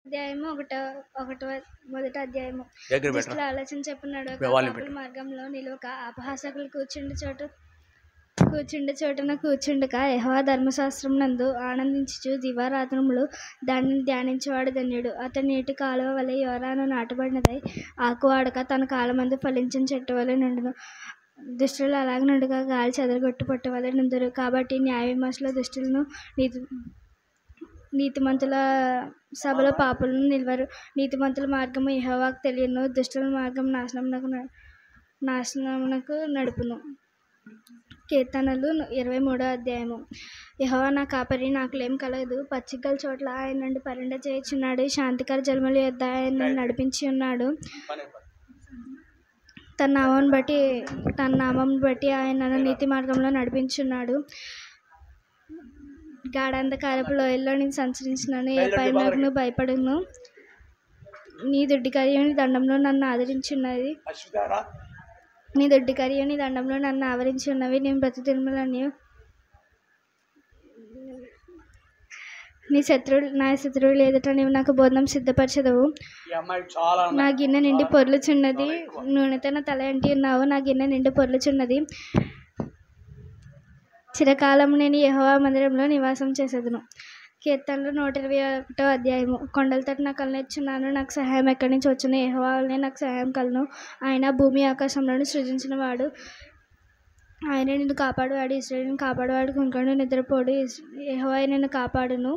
అధ్యాయము ఒకటో మొదటి అధ్యాయము. దుష్టుల ఆలోచన చెప్పున్నాడు పాపుల మార్గంలో నిలువక అపహాసకులు కూర్చుండి చోటున కూర్చుండక యెహోవా ధర్మశాస్త్రం నందు ఆనందించుచు దివారాత్రములు దానిని ధ్యానించేవాడు ధన్యుడు. అతని నీటి కాలువ వలె యోరాను నాటబడినదై ఆకు వాడక తన కాలమందు ఫలించిన చెట్టు వలె నుండును. దుష్టులు అలాగ నుండగా గాలి చెదరగొట్టు పొట్టు వలె నుందురు. కాబట్టి న్యాయ విమర్శలో దుష్టులను, నీతిమంతుల సభలో పాపులను నిలవరు. నీతిమంతుల మార్గము యెహోవాకు తెలియను, దుష్టుల మార్గం నాశనమునకు నడుపును. కీర్తనలు 23వ అధ్యాయము. యెహోవా నా కాపరి, నాకు లేమి కలగదు. పచ్చికల చోట్ల ఆయన నుండి పరిండ చేయుచున్నాడు. శాంతికర జలముల యొద్ద ఆయన నన్ను నడిపించి ఉన్నాడు. తన నామం బట్టి ఆయన నన్ను నీతి మార్గంలో నడిపించున్నాడు. గాఢాంధకారపు లోయల్లో నేను సంచరించినాను, ఏ భయమునకును భయపడను. నీ దుడ్డికరియు దండంలో నన్ను ఆదరించున్నది. నీ దుడ్డికరియు నీ దండంలో నన్ను ఆవరించి ఉన్నవి. నేను బ్రతుకుదినములన్నీ నా శత్రువులు ఎదుట నీవు నాకు భోజనం సిద్ధపరచదవు. నా గిన్నె నిండి పొర్లుచున్నది. నూనెతో నా తల అంటి ఉన్నావు. నా గిన్నె నిండి పొర్లుచున్నది. చిరకాలము నేను యెహోవా మందిరంలో నివాసం చేసేదను. కీర్తనలు 121వ అధ్యాయము. కొండల తట్టు నా కలనెచ్చున్నాను. నాకు సహాయం ఎక్కడి నుంచి వచ్చును? యెహోవా వలనే నాకు సహాయం కలును. ఆయన భూమి ఆకాశములను సృజించిన వాడు. ఆయన నిన్ను కాపాడువాడు. ఇశ్రాయేలును కాపాడువాడు కుంకడు నిద్రపోడు. యెహోవా నిన్ను కాపాడును.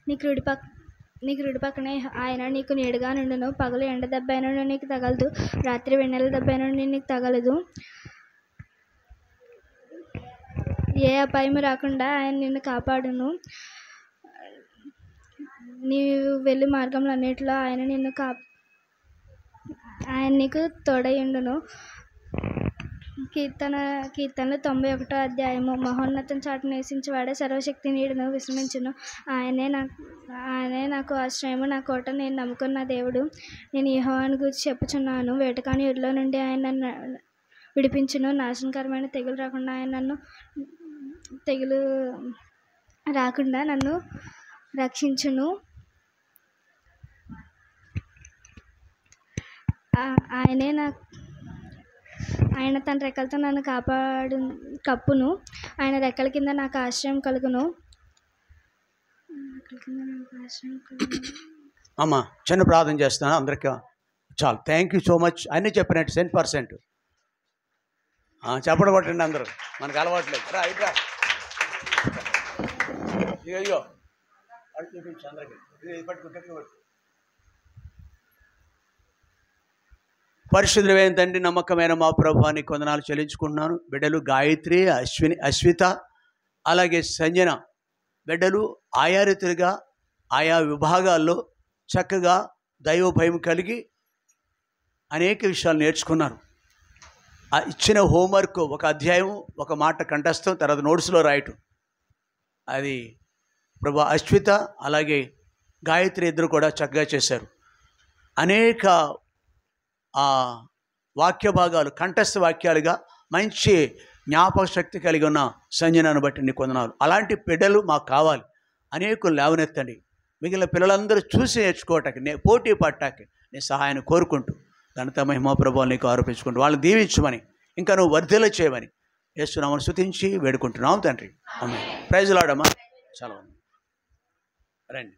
నీ కుడి పక్కనే ఆయన నీకు నీడగా నుండును. పగలు ఎండ దెబ్బైనను నీకు తగలదు, రాత్రి వెన్నెల దెబ్బైనను నీకు తగలదు. ఏ అపాయము రాకుండా ఆయన నిన్ను కాపాడును. నీవు వెళ్ళి మార్గంలో అన్నిటిలో ఆయన నీకు తోడయుండును. కీర్తనలు 91వ అధ్యాయము. మహోన్నతం చాటు నివసించేవాడే సర్వశక్తి నీడను విశ్రమించును. ఆయనే నాకు ఆశ్రయము, నా కోట, నేను నమ్ముకున్న దేవుడు. నేను యెహోవాను గూర్చి చెప్పుచున్నాను. వేటకాని ఊరిలో నుండి ఆయన నన్ను విడిపించును. నాశనకరమైన తెగులు రాకుండా నన్ను రక్షించును. ఆయన తన రెక్కలతో నన్ను కప్పును. ఆయన రెక్కల కింద నాకు ఆశ్రయం కలుగును. అమ్మా చిన్న ప్రార్థన చేస్తాను అందరికీ. చాలు, థ్యాంక్ యూ సో మచ్. అన్నీ చెప్పినట్టు 100%. చెప్పడం కొట్టండి అందరూ, మనకు అలవాట్లేదు. అయ్యో అది చూపించు అందరికీ. పరిశుద్ధమైన తండ్రి, నమ్మకమైన మా ప్రభువా నీకు వందనాలు చెల్లించుకుంటున్నాను. బిడ్డలు గాయత్రి, అశ్విత, అలాగే సంజన బిడ్డలు ఆయా రీతిగా ఆయా విభాగాల్లో చక్కగా దైవ భయం కలిగి అనేక విషయాలు నేర్చుకున్నారు. ఇచ్చిన హోంవర్క్ ఒక అధ్యాయం ఒక మాట కంఠస్థం, తర్వాత నోట్స్లో రాయటం. అది ప్రభు అశ్విత అలాగే గాయత్రి ఇద్దరు కూడా చక్కగా చేశారు. అనేక వాక్య భాగాలు కంఠస్థ వాక్యాలుగా మంచి జ్ఞాపక శక్తి కలిగి ఉన్న సంజనను బట్టి నీకు వందనాలు. అలాంటి బిడ్డలు మాకు కావాలి. అనేకులు లేవనెత్తండి. మిగిలిన పిల్లలందరూ చూసి నేర్చుకోవటానికి, పోటీ పడటానికి నీ సహాయాన్ని కోరుకుంటూ ఘనత మహిమ ప్రభువులు నీకు ఆరోపించుకుంటూ వాళ్ళని దీవించమని, ఇంకా నువ్వు వర్ధిల్ల చేయమని యేసు నామమున స్తుతించి వేడుకుంటున్నాం తండ్రి. ఆమేన్. ప్రైజ్ లార్డ్ అమ్మా. చాలా రండి.